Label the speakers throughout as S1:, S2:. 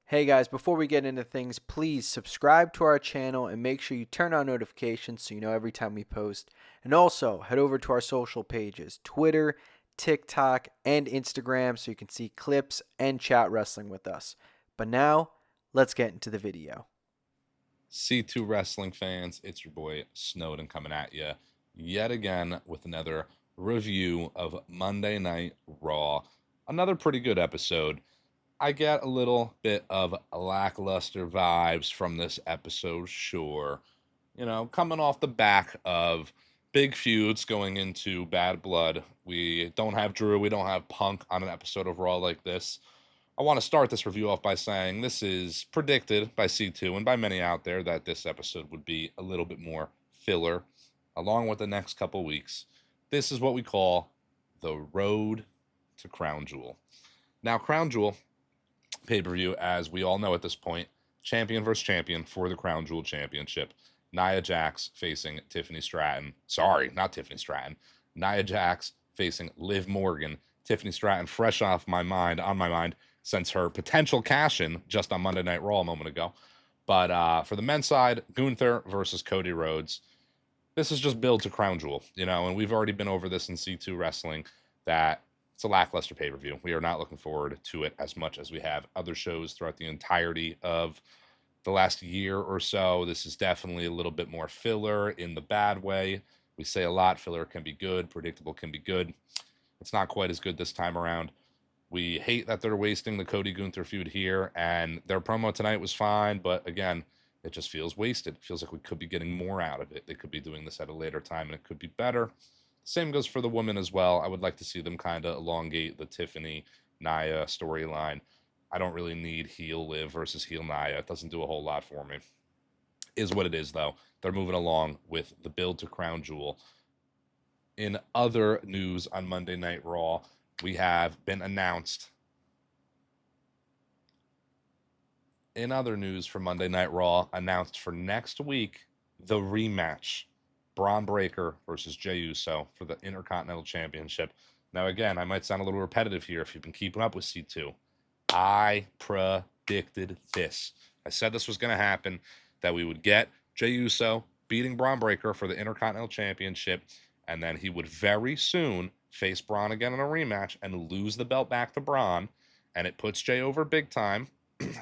S1: Hey guys, before we get into things, please subscribe to our channel and make sure you turn on notifications so you know every time we post. And also, head over to our social pages Twitter, TikTok, and Instagram so you can see clips and chat wrestling with us. But now, let's get into the video.
S2: C2 Wrestling fans, it's your boy Snowden coming at you yet again with another review of Monday Night Raw. Another pretty good episode. I get a little bit of lackluster vibes from this episode, sure. Coming off the back of big feuds going into Bad Blood. We don't have Drew, we don't have Punk on an episode of Raw like this. I want to start this review off by saying this is predicted by C2 and by many out there that this episode would be a little bit more filler along with the next couple weeks. This is what we call the road to Crown Jewel. Now, Crown Jewel pay per view, as we all know at this point, champion versus champion for the Crown Jewel Championship. Nia Jax facing Tiffany Stratton. Sorry, not Tiffany Stratton. Nia Jax facing Liv Morgan. Tiffany Stratton fresh on my mind, since her potential cash in just on Monday Night Raw a moment ago. But for the men's side, Gunther versus Cody Rhodes. This is just build to Crown Jewel, and we've already been over this in C2 Wrestling that it's a lackluster pay per view. We are not looking forward to it as much as we have other shows throughout the entirety of the last year or so. This is definitely a little bit more filler in the bad way. We say a lot filler can be good, predictable can be good. It's not quite as good this time around. We hate that they're wasting the Cody Gunther feud here, and their promo tonight was fine, but again, it just feels wasted. It feels like we could be getting more out of it. They could be doing this at a later time, and it could be better. Same goes for the women as well. I would like to see them kind of elongate the Tiffany Nia storyline. I don't really need heel Liv versus heel Nia. It doesn't do a whole lot for me. Is what it is, though. They're moving along with the build to Crown Jewel. In other news on Monday Night Raw, we have been announced. In other news for Monday Night Raw, announced for next week, the rematch. Braun Breaker versus Jey Uso for the Intercontinental Championship. Now, again, I might sound a little repetitive here if you've been keeping up with C2. I predicted this. I said this was going to happen, that we would get Jey Uso beating Braun Breaker for the Intercontinental Championship, and then he would very soon face Braun again in a rematch and lose the belt back to Braun, and it puts Jey over big time.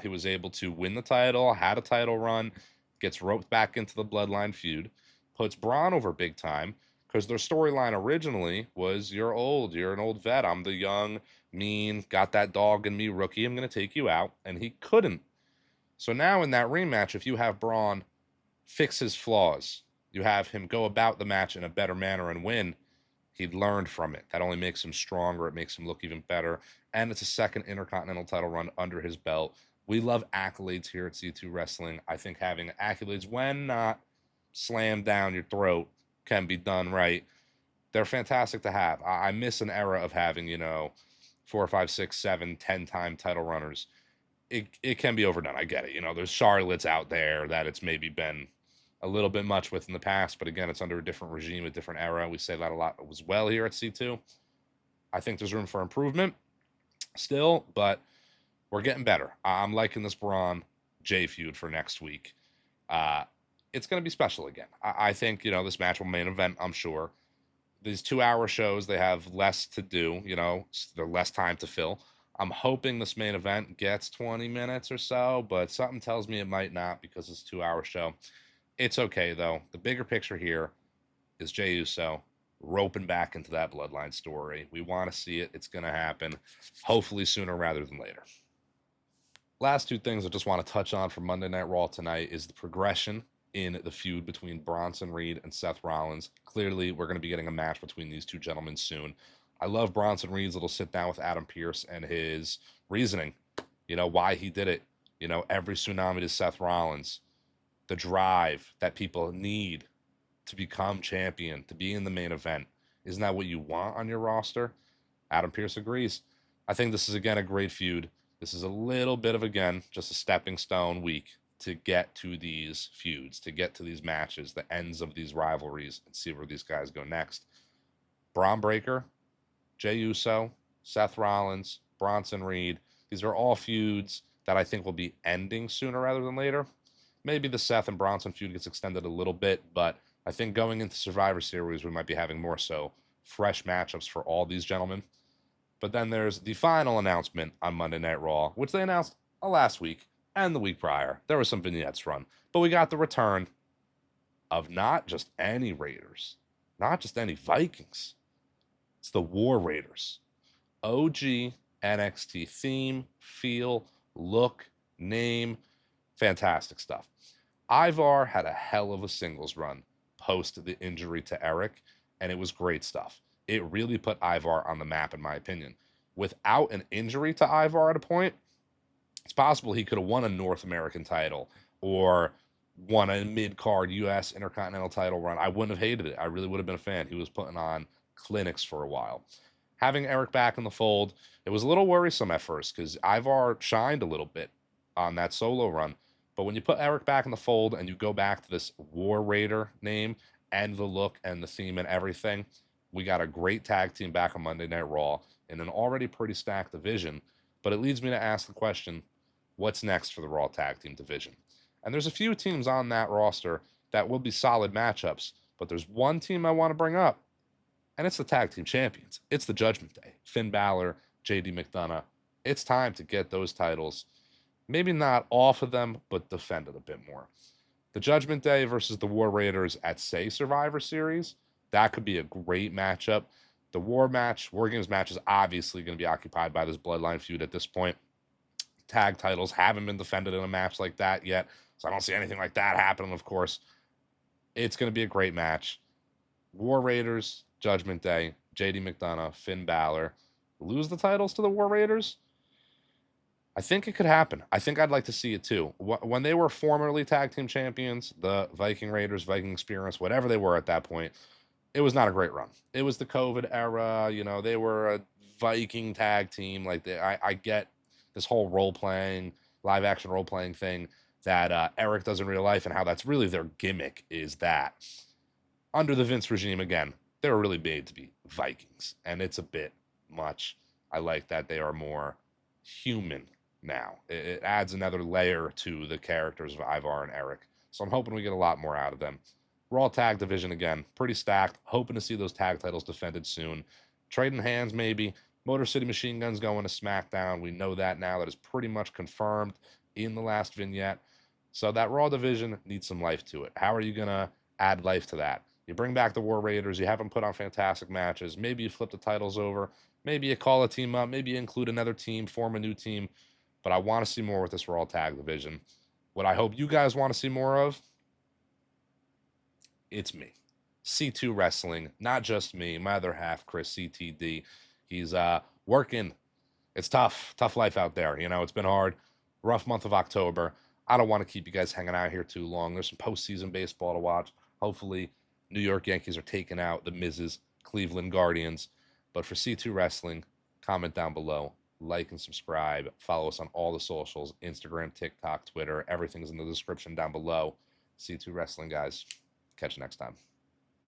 S2: He was able to win the title, had a title run, gets roped back into the Bloodline feud, puts Braun over big time because their storyline originally was you're old, you're an old vet, I'm the young, mean, got that dog in me rookie, I'm going to take you out. And he couldn't. So now in that rematch, if you have Braun fix his flaws, you have him go about the match in a better manner and win, he learned from it. That only makes him stronger. It makes him look even better. And it's a second Intercontinental title run under his belt. We love accolades here at C2 Wrestling. I think having accolades, when not slammed down your throat, can be done right. They're fantastic to have. I miss an era of having, 4, 5, 6, 7, 10-time title runners. It can be overdone. I get it. There's Charlottes out there that it's maybe been a little bit much with in the past, but again, it's under a different regime, a different era. We say that a lot as well here at C2. I think there's room for improvement still, but we're getting better. I'm liking this Braun Jey feud for next week. Uh, it's going to be special again. I think, this match will main event, I'm sure. These 2-hour shows, they have less to do, they're less time to fill. I'm hoping this main event gets 20 minutes or so, but something tells me it might not because it's a 2-hour show. It's okay, though. The bigger picture here is Jey Uso roping back into that bloodline story. We want to see it. It's going to happen, hopefully sooner rather than later. Last two things I just want to touch on for Monday Night Raw tonight is the progression in the feud between Bronson Reed and Seth Rollins. Clearly, we're going to be getting a match between these two gentlemen soon. I love Bronson Reed's little sit down with Adam Pearce and his reasoning, why he did it. Every tsunami to Seth Rollins, the drive that people need to become champion, to be in the main event. Isn't that what you want on your roster? Adam Pearce agrees. I think this is, again, a great feud. This is a little bit of, again, just a stepping stone week to get to these feuds, to get to these matches, the ends of these rivalries, and see where these guys go next. Braun Breaker, Jey Uso, Seth Rollins, Bronson Reed. These are all feuds that I think will be ending sooner rather than later. Maybe the Seth and Bronson feud gets extended a little bit, but I think going into Survivor Series, we might be having more so fresh matchups for all these gentlemen. But then there's the final announcement on Monday Night Raw, which they announced last week and the week prior. There was some vignettes run, but we got the return of not just any Raiders, not just any Vikings. It's the War Raiders. OG NXT theme, feel, look, name, fantastic stuff. Ivar had a hell of a singles run post the injury to Eric, and it was great stuff. It really put Ivar on the map, in my opinion. Without an injury to Ivar at a point, it's possible he could have won a North American title or won a mid-card U.S. Intercontinental title run. I wouldn't have hated it. I really would have been a fan. He was putting on clinics for a while. Having Eric back in the fold, it was a little worrisome at first because Ivar shined a little bit on that solo run. But when you put Eric back in the fold and you go back to this War Raider name and the look and the theme and everything, we got a great tag team back on Monday Night Raw in an already pretty stacked division. But it leads me to ask the question, what's next for the Raw Tag Team division? And there's a few teams on that roster that will be solid matchups, but there's one team I want to bring up, and it's the Tag Team Champions. It's the Judgment Day. Finn Balor, JD McDonough. It's time to get those titles, maybe not off of them, but defended a bit more. The Judgment Day versus the War Raiders at, say, Survivor Series, that could be a great matchup. The War Games match is obviously going to be occupied by this Bloodline feud at this point. Tag titles haven't been defended in a match like that yet, so I don't see anything like that happening, of course. It's going to be a great match. War Raiders, Judgment Day, JD McDonough, Finn Balor. Lose the titles to the War Raiders? I think it could happen. I think I'd like to see it too. When they were formerly tag team champions, the Viking Raiders, Viking Experience, whatever they were at that point, it was not a great run. It was the COVID era. You know, they were a Viking tag team. Like I get this whole role-playing, live-action role-playing thing that Eric does in real life and how that's really their gimmick is that. Under the Vince regime, again, they were really made to be Vikings, and it's a bit much. I like that they are more human now. It adds another layer to the characters of Ivar and Eric, so I'm hoping we get a lot more out of them. Raw Tag Division, again, pretty stacked. Hoping to see those tag titles defended soon. Trading hands, maybe. Motor City Machine Guns going to SmackDown. We know that now. That is pretty much confirmed in the last vignette. So that Raw division needs some life to it. How are you going to add life to that? You bring back the War Raiders. You have them put on fantastic matches. Maybe you flip the titles over. Maybe you call a team up. Maybe you include another team, form a new team. But I want to see more with this Raw Tag Division. What I hope you guys want to see more of, it's me. C2 Wrestling. Not just me. My other half, Chris CTD. He's working. It's tough life out there. You know, it's been hard. Rough month of October. I don't want to keep you guys hanging out here too long. There's some postseason baseball to watch. Hopefully, New York Yankees are taking out the Mrs. Cleveland Guardians. But for C2 Wrestling, comment down below. Like and subscribe. Follow us on all the socials. Instagram, TikTok, Twitter. Everything's in the description down below. C2 Wrestling, guys. Catch you next time.